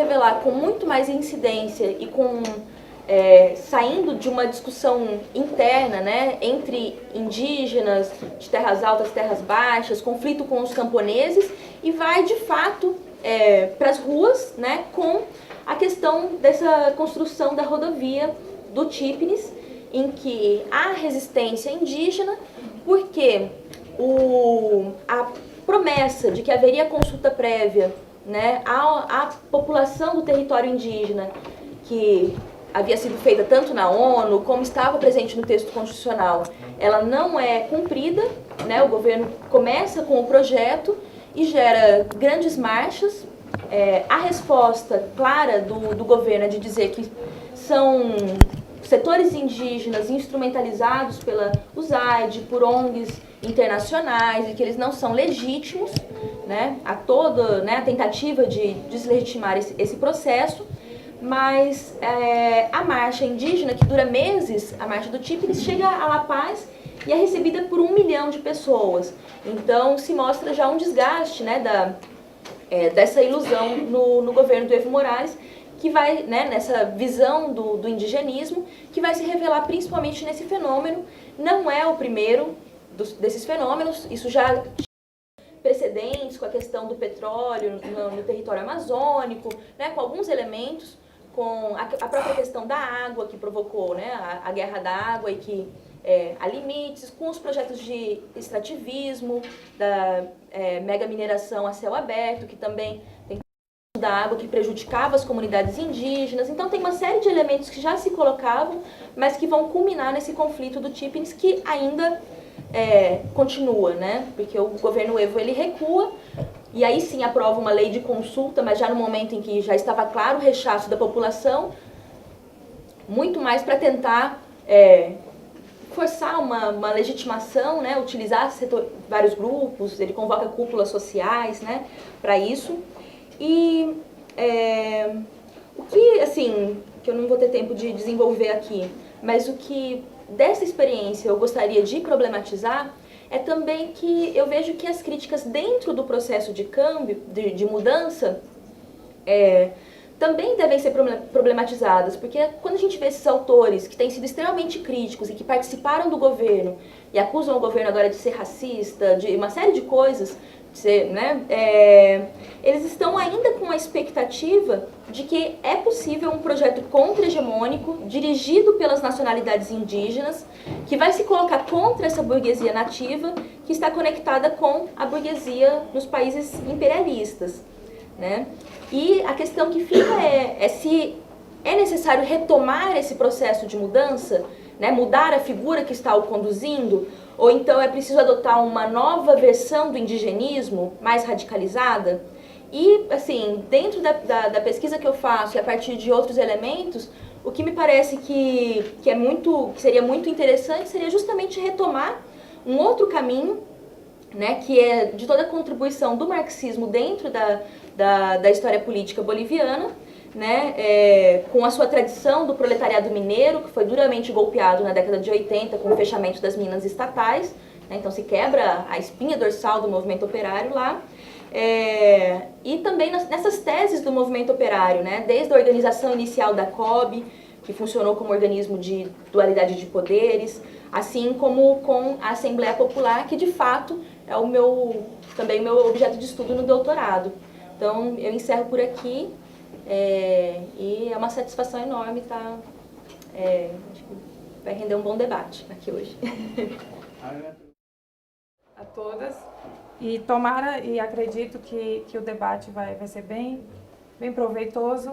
revelar com muito mais incidência e com saindo de uma discussão interna, né, entre indígenas, de terras altas, terras baixas, conflito com os camponeses, e vai de fato para as ruas, né, com a questão dessa construção da rodovia do Típinis, em que há resistência indígena, porque a promessa de que haveria consulta prévia, né, à população do território indígena, que havia sido feita tanto na ONU, como estava presente no texto constitucional, ela não é cumprida, né? O governo começa com o projeto e gera grandes marchas. A resposta clara do governo é de dizer que são setores indígenas instrumentalizados pela USAID, por ONGs internacionais, e que eles não são legítimos, né? A toda, né, a tentativa de deslegitimar esse processo. Mas a marcha indígena, que dura meses, a marcha do Típinis, chega a La Paz e é recebida por 1 milhão de pessoas. Então se mostra já um desgaste, né, dessa ilusão no governo do Evo Morales, que vai, né, nessa visão do indigenismo, que vai se revelar principalmente nesse fenômeno. Não é o primeiro desses fenômenos, isso já precedentes com a questão do petróleo no território amazônico, né, com alguns elementos, com a própria questão da água que provocou, né, a guerra da água e que há limites, com os projetos de extrativismo, da mega mineração a céu aberto, que também tem da água que prejudicava as comunidades indígenas. Então tem uma série de elementos que já se colocavam, mas que vão culminar nesse conflito do Típinis, que ainda continua, né? Porque o governo Evo ele recua, e aí sim aprova uma lei de consulta, mas já no momento em que já estava claro o rechaço da população, muito mais para tentar forçar uma legitimação, né? Utilizar vários grupos, ele convoca cúpulas sociais, né? Para isso. E o que, assim, que eu não vou ter tempo de desenvolver aqui, mas o que dessa experiência eu gostaria de problematizar é também que eu vejo que as críticas dentro do processo de câmbio, de mudança, também devem ser problematizadas, porque quando a gente vê esses autores que têm sido extremamente críticos e que participaram do governo e acusam o governo agora de ser racista, de uma série de coisas, né, eles estão ainda com a expectativa de que é possível um projeto contra-hegemônico dirigido pelas nacionalidades indígenas, que vai se colocar contra essa burguesia nativa que está conectada com a burguesia nos países imperialistas, né? E a questão que fica é se é necessário retomar esse processo de mudança, né, mudar a figura que está o conduzindo, ou então é preciso adotar uma nova versão do indigenismo, mais radicalizada. E, assim, dentro da pesquisa que eu faço e a partir de outros elementos, o que me parece que seria muito interessante seria justamente retomar um outro caminho, né, que é de toda a contribuição do marxismo dentro da história política boliviana, né, com a sua tradição do proletariado mineiro, que foi duramente golpeado na década de 80 com o fechamento das minas estatais, né, então se quebra a espinha dorsal do movimento operário lá, e também nessas teses do movimento operário, né, desde a organização inicial da COB, que funcionou como organismo de dualidade de poderes, assim como com a Assembleia Popular, que de fato é também o meu objeto de estudo no doutorado. Então eu encerro por aqui. E é uma satisfação enorme estar, acho que vai render um bom debate aqui hoje. A todas, e tomara e acredito que o debate vai ser bem proveitoso.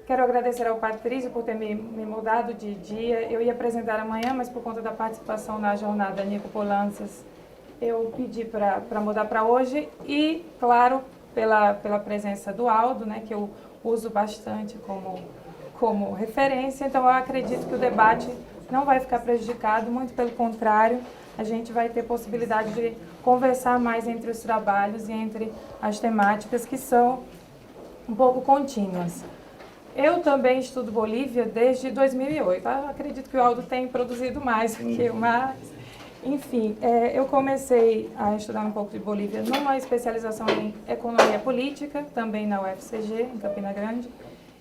Quero agradecer ao Patrício por ter me mudado de dia. Eu ia apresentar amanhã, mas por conta da participação na jornada Nico Polanças, eu pedi para mudar para hoje, e claro, pela presença do Aldo, né, que eu uso bastante como referência. Então eu acredito que o debate não vai ficar prejudicado, muito pelo contrário, a gente vai ter possibilidade de conversar mais entre os trabalhos e entre as temáticas que são um pouco contínuas. Eu também estudo Bolívia desde 2008, acredito que o Aldo tem produzido mais do que eu, mas Enfim, eu comecei a estudar um pouco de Bolívia numa especialização em Economia Política, também na UFCG, em Campina Grande,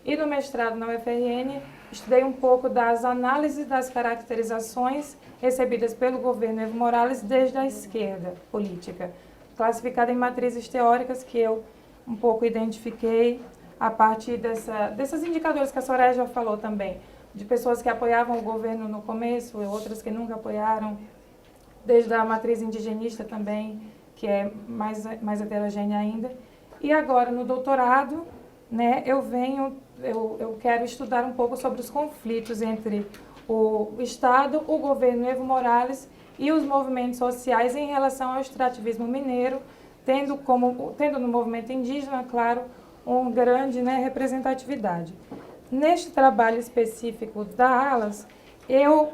e no mestrado na UFRN, estudei um pouco das análises das caracterizações recebidas pelo governo Evo Morales desde a esquerda política, classificada em matrizes teóricas que eu um pouco identifiquei a partir desses indicadores que a Soraya já falou também, de pessoas que apoiavam o governo no começo e outras que nunca apoiaram, desde a matriz indigenista também, que é mais heterogênea ainda. E agora, no doutorado, né, eu quero estudar um pouco sobre os conflitos entre o Estado, o governo Evo Morales e os movimentos sociais em relação ao extrativismo mineiro, tendo no movimento indígena, claro, uma grande, né, representatividade. Neste trabalho específico da ALAS, eu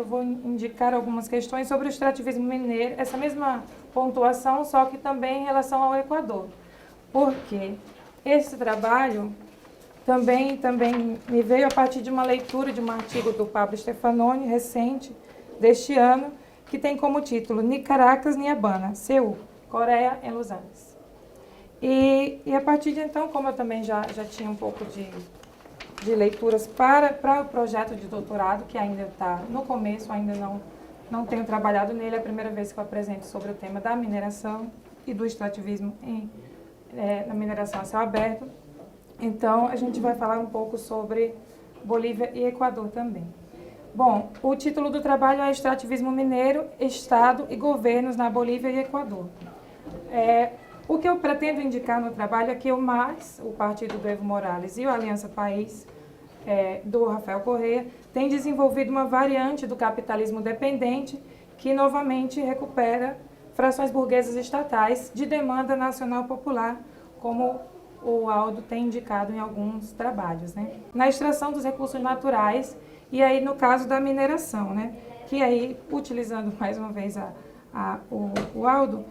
vou indicar algumas questões sobre o extrativismo mineiro, essa mesma pontuação, só que também em relação ao Equador. Porque esse trabalho também me veio a partir de uma leitura de um artigo do Pablo Stefanoni, recente, deste ano, que tem como título Ni Caracas ni Habana, Seul, Coreia em Los Andes. E a partir de então, como eu também já tinha um pouco de leituras para o projeto de doutorado, que ainda está no começo, ainda não tenho trabalhado nele, é a primeira vez que eu apresento sobre o tema da mineração e do extrativismo na mineração a céu aberto. Então, a gente vai falar um pouco sobre Bolívia e Equador também. Bom, o título do trabalho é Extrativismo Mineiro, Estado e Governos na Bolívia e Equador. O que eu pretendo indicar no trabalho é que o MAS, o Partido do Evo Morales, e o Aliança País, do Rafael Correa, têm desenvolvido uma variante do capitalismo dependente que novamente recupera frações burguesas estatais de demanda nacional popular, como o Aldo tem indicado em alguns trabalhos, né? Na extração dos recursos naturais e aí no caso da mineração, né? Que aí, utilizando mais uma vez o Aldo,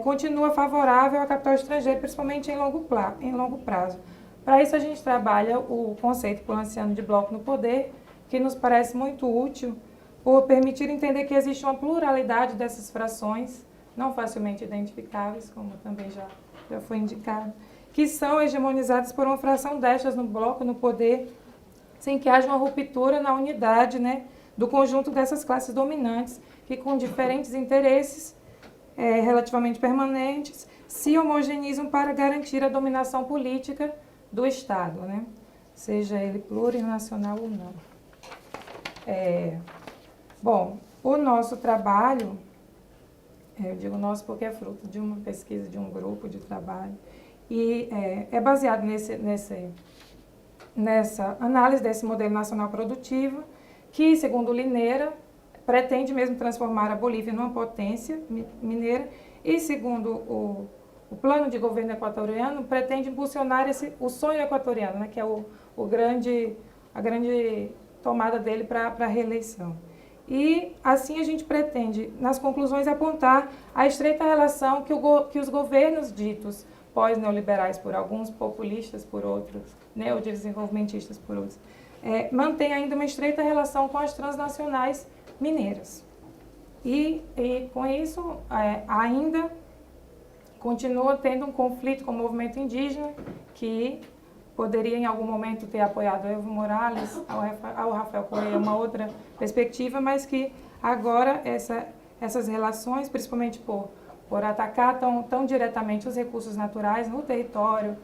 continua favorável ao capital estrangeiro, principalmente em longo prazo. Para isso a gente trabalha o conceito polanciano de bloco no poder, que nos parece muito útil por permitir entender que existe uma pluralidade dessas frações, não facilmente identificáveis, como também já foi indicado, que são hegemonizadas por uma fração destas no bloco, no poder, sem que haja uma ruptura na unidade, né, do conjunto dessas classes dominantes, que com diferentes interesses relativamente permanentes, se homogeneizam para garantir a dominação política do Estado, né, seja ele plurinacional ou não. Bom, o nosso trabalho, eu digo nosso porque é fruto de uma pesquisa, de um grupo de trabalho, e é baseado nessa análise desse modelo nacional produtivo, que, segundo Lineira, pretende mesmo transformar a Bolívia numa potência mineira, e, segundo o plano de governo equatoriano, pretende impulsionar o sonho equatoriano, né, que é a grande tomada dele para a reeleição. E, assim, a gente pretende, nas conclusões, apontar a estreita relação que os governos ditos pós-neoliberais por alguns, populistas por outros, neodesenvolvimentistas por outros, mantém ainda uma estreita relação com as transnacionais mineiras. E com isso, ainda continua tendo um conflito com o movimento indígena, que poderia em algum momento ter apoiado o Evo Morales, ao Rafael Correa, uma outra perspectiva, mas que agora essas relações, principalmente por atacar tão diretamente os recursos naturais no território,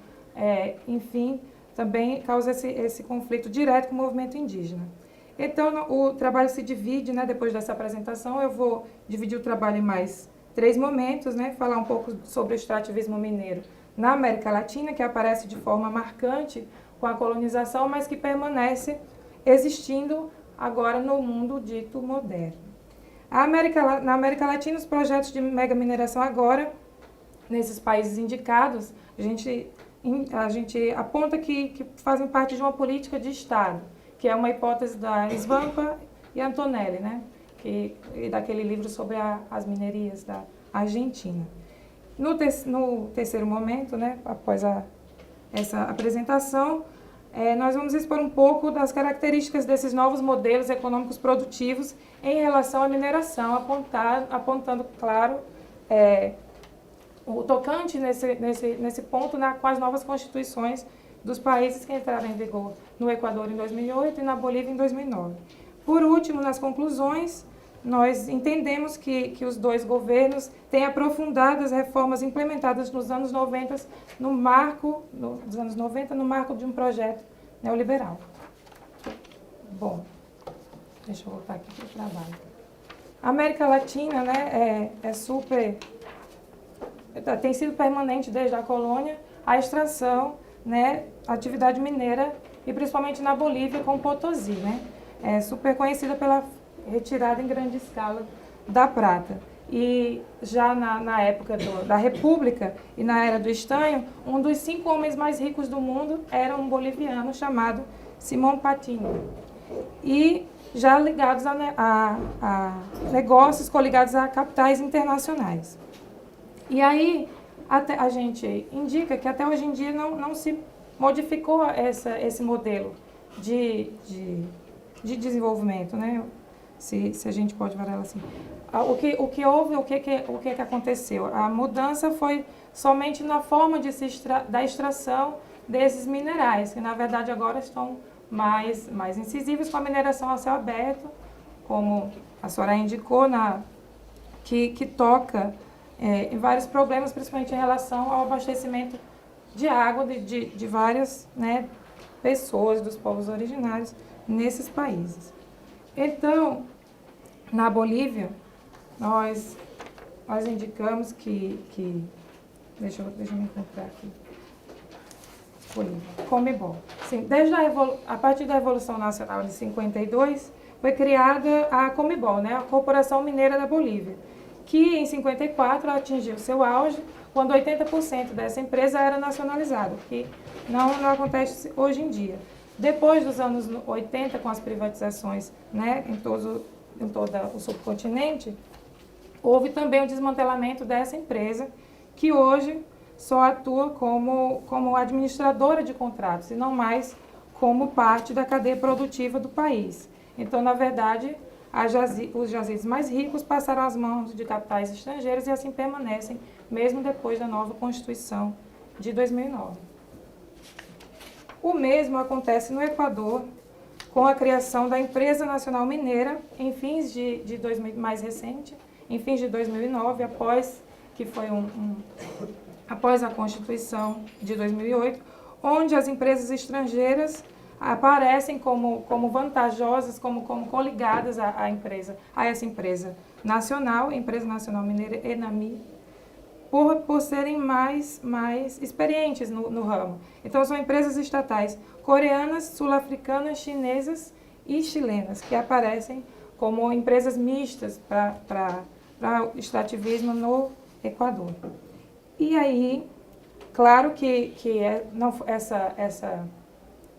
enfim, também causa esse conflito direto com o movimento indígena. Então, o trabalho se divide, né, depois dessa apresentação, eu vou dividir o trabalho em mais 3 momentos, né, falar um pouco sobre o extrativismo mineiro na América Latina, que aparece de forma marcante com a colonização, mas que permanece existindo agora no mundo dito moderno. Na América Latina, os projetos de megamineração agora, nesses países indicados, a gente aponta que fazem parte de uma política de Estado, que é uma hipótese da Svampa e Antonelli, né? E daquele livro sobre as minerias da Argentina. No terceiro momento, né, após essa apresentação, nós vamos expor um pouco das características desses novos modelos econômicos produtivos em relação à mineração, apontando, claro, o tocante nesse ponto com as novas constituições dos países que entraram em vigor no Equador em 2008 e na Bolívia em 2009. Por último, nas conclusões, nós entendemos que os dois governos têm aprofundado as reformas implementadas nos anos 90 no marco de um projeto neoliberal. Bom, deixa eu voltar aqui para o trabalho. A América Latina, né, tem sido permanente desde a colônia a extração, né, a atividade mineira, e principalmente na Bolívia com Potosí, né, é super conhecida pela retirada em grande escala da prata. E já na época da República e na era do estanho, um dos 5 homens mais ricos do mundo era um boliviano chamado Simón Patiño. E já ligados a negócios coligados a capitais internacionais. E aí a gente indica que até hoje em dia não se modificou esse modelo de desenvolvimento, né? Se a gente pode falar assim. O que houve, o que aconteceu? A mudança foi somente na forma da extração desses minerais, que na verdade agora estão mais incisivos com a mineração a céu aberto, como a Soraya indicou, que toca em vários problemas, principalmente em relação ao abastecimento de água de várias, né, pessoas, dos povos originários nesses países. Então, na Bolívia, nós indicamos que deixa eu me encontrar aqui. Bolívia, Comebol. Sim, a partir da Revolução Nacional de 52, foi criada a Comebol, né, a Corporação Mineira da Bolívia, que em 54 atingiu seu auge, quando 80% dessa empresa era nacionalizada, que não acontece hoje em dia. Depois dos anos 80, com as privatizações, né, em todo o subcontinente, houve também o desmantelamento dessa empresa, que hoje só atua como administradora de contratos, e não mais como parte da cadeia produtiva do país. Então, na verdade, os jazidos mais ricos passaram às mãos de capitais estrangeiros e assim permanecem, mesmo depois da nova Constituição de 2009. O mesmo acontece no Equador, com a criação da Empresa Nacional Mineira, em fins mais recente, em fins de 2009, após a Constituição de 2008, onde as empresas estrangeiras aparecem como vantajosas, como coligadas a essa empresa nacional, Empresa Nacional Mineira, ENAMI, por serem mais experientes no ramo. Então, são empresas estatais coreanas, sul-africanas, chinesas e chilenas, que aparecem como empresas mistas para o extrativismo no Equador. E aí, claro que essa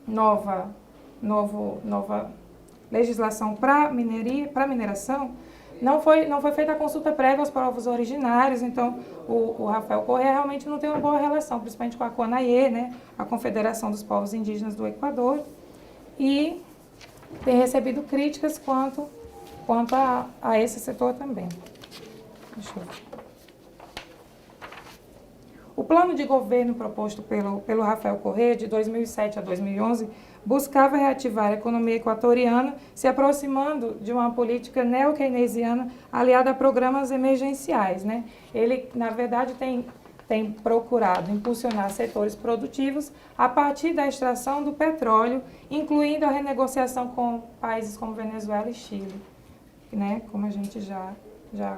nova legislação para mineração não foi feita a consulta prévia aos povos originários, então o Rafael Correa realmente não tem uma boa relação, principalmente com a CONAIE, né, a Confederação dos Povos Indígenas do Equador, e tem recebido críticas quanto a esse setor também. Deixa eu ver. O plano de governo proposto pelo Rafael Correa, de 2007 a 2011, buscava reativar a economia equatoriana, se aproximando de uma política neo-keynesiana aliada a programas emergenciais, né? Ele, na verdade, tem procurado impulsionar setores produtivos a partir da extração do petróleo, incluindo a renegociação com países como Venezuela e Chile, né? Como a gente já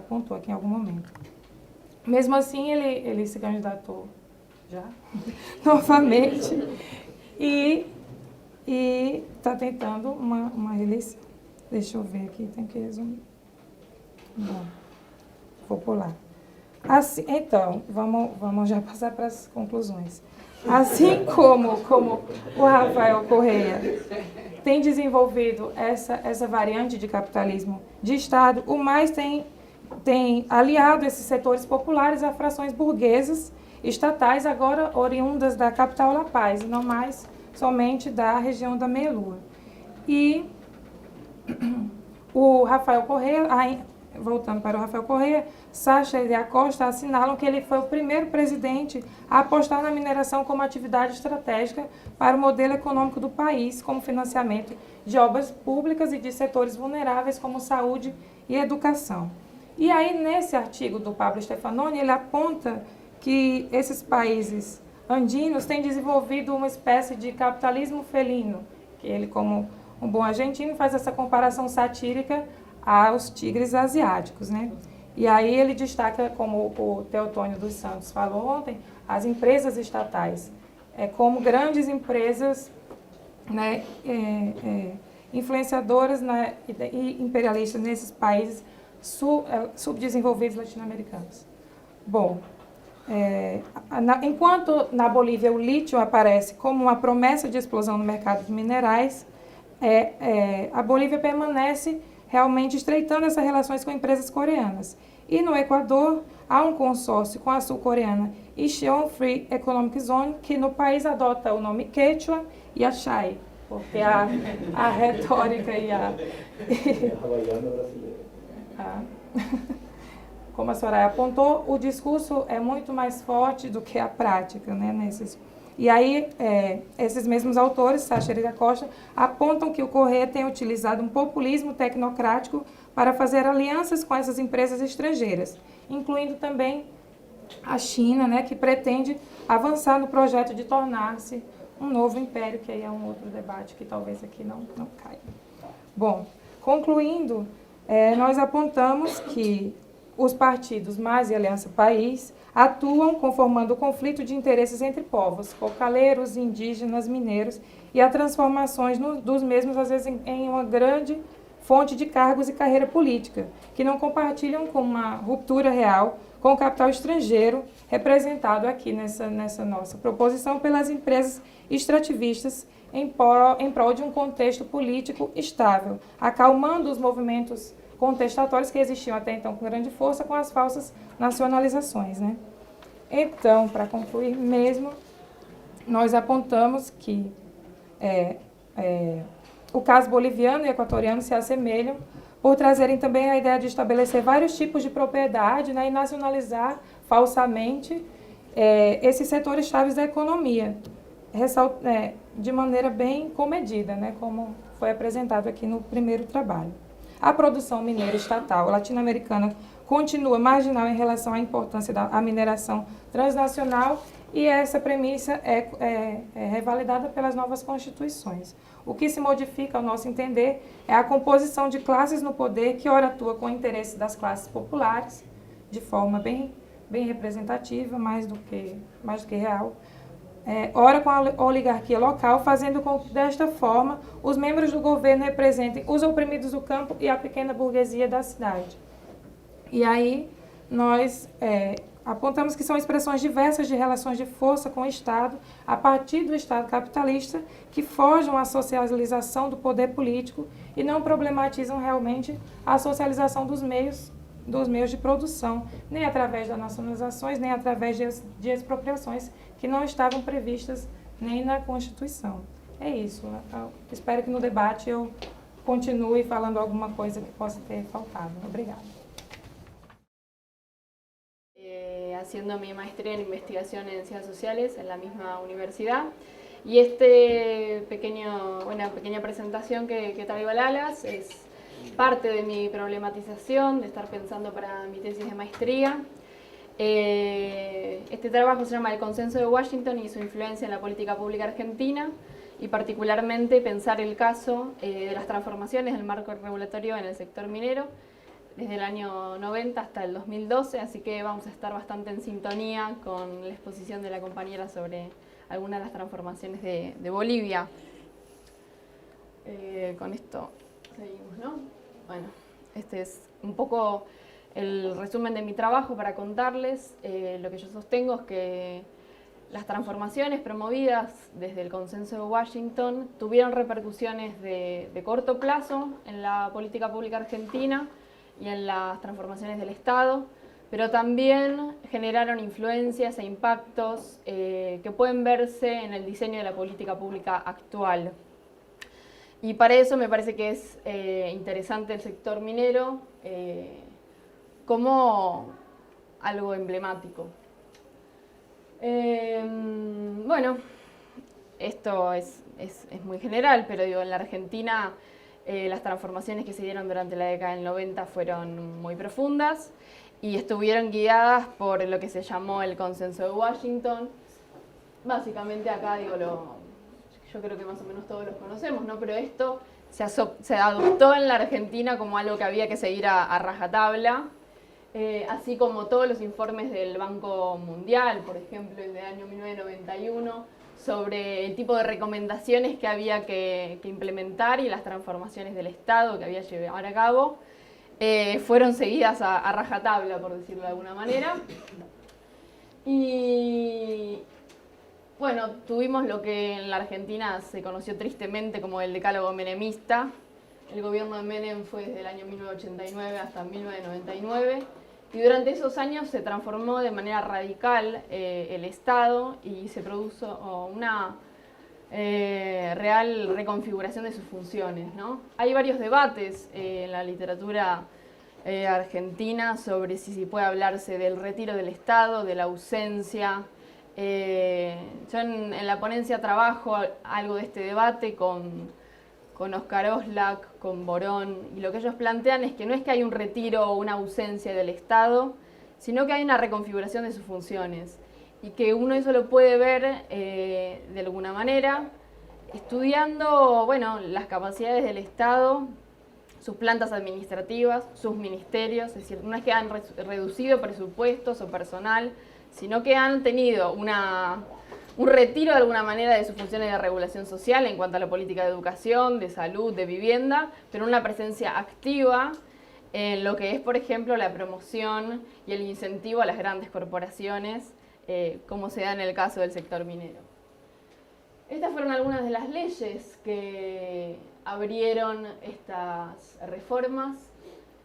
contou aqui em algum momento. Mesmo assim, ele se candidatou já novamente e está tentando uma eleição. Deixa eu ver aqui, tem que resumir. Bom, vou pular. Assim, então, vamos já passar para as conclusões. Assim como o Rafael Correa tem desenvolvido essa variante de capitalismo de Estado, o MAIS tem aliado esses setores populares a frações burguesas estatais, agora oriundas da capital La Paz, e não mais somente da região da meia-lua. E o Rafael Correa, voltando para o Rafael Correa, Sacha e Acosta assinalam que ele foi o primeiro presidente a apostar na mineração como atividade estratégica para o modelo econômico do país, como financiamento de obras públicas e de setores vulneráveis como saúde e educação. E aí, nesse artigo do Pablo Stefanoni, ele aponta que esses países andinos têm desenvolvido uma espécie de capitalismo felino, que ele, como um bom argentino, faz essa comparação satírica aos tigres asiáticos, né? E aí ele destaca, como o Teotônio dos Santos falou ontem, as empresas estatais, como grandes empresas, né, influenciadoras, né, e imperialistas nesses países subdesenvolvidos latino-americanos. Bom, enquanto na Bolívia o lítio aparece como uma promessa de explosão no mercado de minerais, a Bolívia permanece realmente estreitando essas relações com empresas coreanas. E no Equador, há um consórcio com a sul-coreana Incheon Free Economic Zone, que no país adota o nome Quechua e Achai, porque a retórica e Havaiana brasileira. Como a Soraya apontou, o discurso é muito mais forte do que a prática, né, E aí, esses mesmos autores, Sacha e Acosta, apontam que o Correa tem utilizado um populismo tecnocrático para fazer alianças com essas empresas estrangeiras, incluindo também a China, né, que pretende avançar no projeto de tornar-se um novo império, que aí é um outro debate que talvez aqui não caia. Bom, concluindo, nós apontamos que os partidos Mais e Aliança País atuam conformando o conflito de interesses entre povos, cocaleiros, indígenas, mineiros, e a transformações dos mesmos, às vezes, em uma grande fonte de cargos e carreira política, que não compartilham com uma ruptura real com o capital estrangeiro, representado aqui nessa nossa proposição pelas empresas extrativistas em prol de um contexto político estável, acalmando os movimentos contestatórios que existiam até então com grande força com as falsas nacionalizações, né? Então, para concluir mesmo, nós apontamos que o caso boliviano e equatoriano se assemelham por trazerem também a ideia de estabelecer vários tipos de propriedade, né, e nacionalizar falsamente esses setores chaves da economia, de maneira bem comedida, né, como foi apresentado aqui no primeiro trabalho. A produção mineira estatal latino-americana continua marginal em relação à importância da mineração transnacional e essa premissa é revalidada pelas novas constituições. O que se modifica, ao nosso entender, é a composição de classes no poder que ora atua com o interesse das classes populares, de forma bem representativa, mais do que real, ora com a oligarquia local, fazendo com que, desta forma, os membros do governo representem os oprimidos do campo e a pequena burguesia da cidade. E aí nós apontamos que são expressões diversas de relações de força com o Estado, a partir do Estado capitalista, que forjam a socialização do poder político e não problematizam realmente a socialização dos meios de produção, nem através das nacionalizações, nem através de expropriações que não estavam previstas nem na Constituição. É isso. Eu espero que no debate eu continue falando alguma coisa que possa ter faltado. Obrigada. Haciendo mi maestría en investigación en ciencias sociales en la misma universidad. Y esta pequeña presentación que traigo al ALAS es parte de mi problematización, de estar pensando para mi tesis de maestría. Este trabajo se llama El consenso de Washington y su influencia en la política pública argentina, y particularmente pensar el caso de las transformaciones del marco regulatorio en el sector minero, desde el año 90 hasta el 2012, así que vamos a estar bastante en sintonía con la exposición de la compañera sobre algunas de las transformaciones de Bolivia. Con esto seguimos, ¿no? Bueno, este es un poco el resumen de mi trabajo para contarles. Lo que yo sostengo es que las transformaciones promovidas desde el consenso de Washington tuvieron repercusiones de corto plazo en la política pública argentina y en las transformaciones del Estado, pero también generaron influencias e impactos que pueden verse en el diseño de la política pública actual. Y para eso me parece que es interesante el sector minero como algo emblemático. Bueno, esto es muy general, pero digo, en la Argentina las transformaciones que se dieron durante la década del 90 fueron muy profundas y estuvieron guiadas por lo que se llamó el Consenso de Washington. Básicamente acá digo, yo creo que más o menos todos los conocemos, ¿no? Pero esto se adoptó en la Argentina como algo que había que seguir a rajatabla, así como todos los informes del Banco Mundial, por ejemplo, el del año 1991, sobre el tipo de recomendaciones que había que implementar y las transformaciones del Estado que había que llevar a cabo, fueron seguidas a rajatabla, por decirlo de alguna manera. Y bueno, tuvimos lo que en la Argentina se conoció tristemente como el decálogo menemista. El gobierno de Menem fue desde el año 1989 hasta 1999 y durante esos años se transformó de manera radical el Estado y se produjo una real reconfiguración de sus funciones, ¿no? Hay varios debates en la literatura argentina sobre si puede hablarse del retiro del Estado, de la ausencia. Yo en la ponencia trabajo algo de este debate con Oscar Oslak, con Borón, y lo que ellos plantean es que no es que hay un retiro o una ausencia del Estado, sino que hay una reconfiguración de sus funciones y que uno eso lo puede ver de alguna manera estudiando, bueno, las capacidades del Estado, sus plantas administrativas, sus ministerios, es decir, no es que han reducido presupuestos o personal, sino que han tenido un retiro de alguna manera de sus funciones de regulación social en cuanto a la política de educación, de salud, de vivienda, pero una presencia activa en lo que es, por ejemplo, la promoción y el incentivo a las grandes corporaciones, como se da en el caso del sector minero. Estas fueron algunas de las leyes que abrieron estas reformas.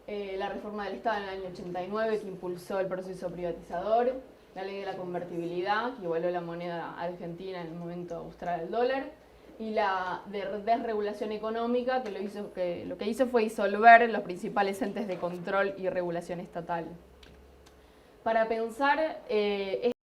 La reforma del Estado en el año 89 que impulsó el proceso privatizador, la ley de la convertibilidad, que igualó la moneda argentina en el momento austral al dólar, y la desregulación económica, que lo que hizo fue disolver los principales entes de control y regulación estatal. Para pensar